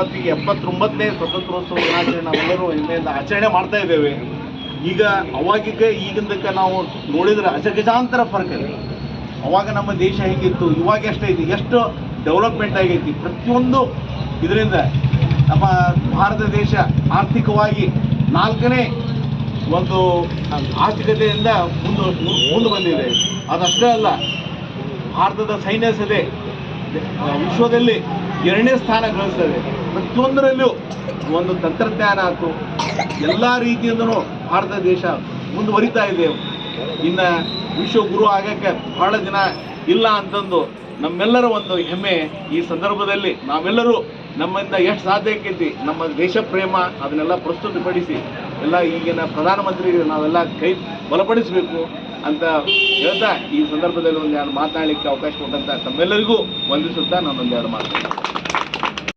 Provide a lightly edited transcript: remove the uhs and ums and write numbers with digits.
ಇವತ್ತಿಗೆ 79ನೇ ಸ್ವತಂತ್ರೋತ್ಸವ ದಿನಾಚರಣೆ ನಾವೆಲ್ಲರೂ ಹೆಮ್ಮೆಯಿಂದ ಆಚರಣೆ ಮಾಡ್ತಾ ಇದ್ದೇವೆ. ಈಗ ಅವಾಗಿಗೆ ಈಗಿಂದಕ್ಕೆ ನಾವು ನೋಡಿದರೆ ಅಜಗಜಾಂತರ ಫರ್ಕ್ ಇದೆ. ಅವಾಗ ನಮ್ಮ ದೇಶ ಹೇಗಿತ್ತು, ಇವಾಗ ಎಷ್ಟೈತಿ, ಎಷ್ಟು ಡೆವಲಪ್ಮೆಂಟ್ ಆಗೈತಿ. ಪ್ರತಿಯೊಂದು ಇದರಿಂದ ನಮ್ಮ ಭಾರತ ದೇಶ ಆರ್ಥಿಕವಾಗಿ 4ನೇ ಒಂದು ಆರ್ಥಿಕತೆಯಿಂದ ಮುಂದೆ ಬಂದಿದೆ. ಅದಷ್ಟೇ ಅಲ್ಲ, ಭಾರತದ ಸೈನ್ಯ ಸದೆ ವಿಶ್ವದಲ್ಲಿ 2ನೇ ಸ್ಥಾನ ಗಳಿಸ್ತದೆ. ಪ್ರತಿಯೊಂದರಲ್ಲೂ ಒಂದು ತಂತ್ರಜ್ಞಾನ ಆಯ್ತು, ಎಲ್ಲ ರೀತಿಯಿಂದನೂ ಭಾರತ ದೇಶ ಮುಂದುವರಿತಾ ಇದೆ. ಇನ್ನು ವಿಶ್ವಗುರು ಆಗೋಕ್ಕೆ ಬಹಳ ದಿನ ಇಲ್ಲ ಅಂತಂದು ನಮ್ಮೆಲ್ಲರ ಒಂದು ಹೆಮ್ಮೆ. ಈ ಸಂದರ್ಭದಲ್ಲಿ ನಾವೆಲ್ಲರೂ ನಮ್ಮಿಂದ ಎಷ್ಟು ಸಾಧ್ಯ ಆಕೈತಿ ನಮ್ಮ ದೇಶ ಪ್ರೇಮ ಅದನ್ನೆಲ್ಲ ಪ್ರಸ್ತುತಪಡಿಸಿ ಎಲ್ಲ ಈಗಿನ ಪ್ರಧಾನಮಂತ್ರಿಗೆ ನಾವೆಲ್ಲ ಕೈ ಬಲಪಡಿಸಬೇಕು ಅಂತ ಹೇಳ್ತಾ ಈ ಸಂದರ್ಭದಲ್ಲಿ ಒಂದೆರಡು ಮಾತನಾಡಲಿಕ್ಕೆ ಅವಕಾಶ ಕೊಟ್ಟಂತ ತಮ್ಮೆಲ್ಲರಿಗೂ ವಂದಿಸುತ್ತಾ ನಾನೊಂದೆರಡು ಮಾತು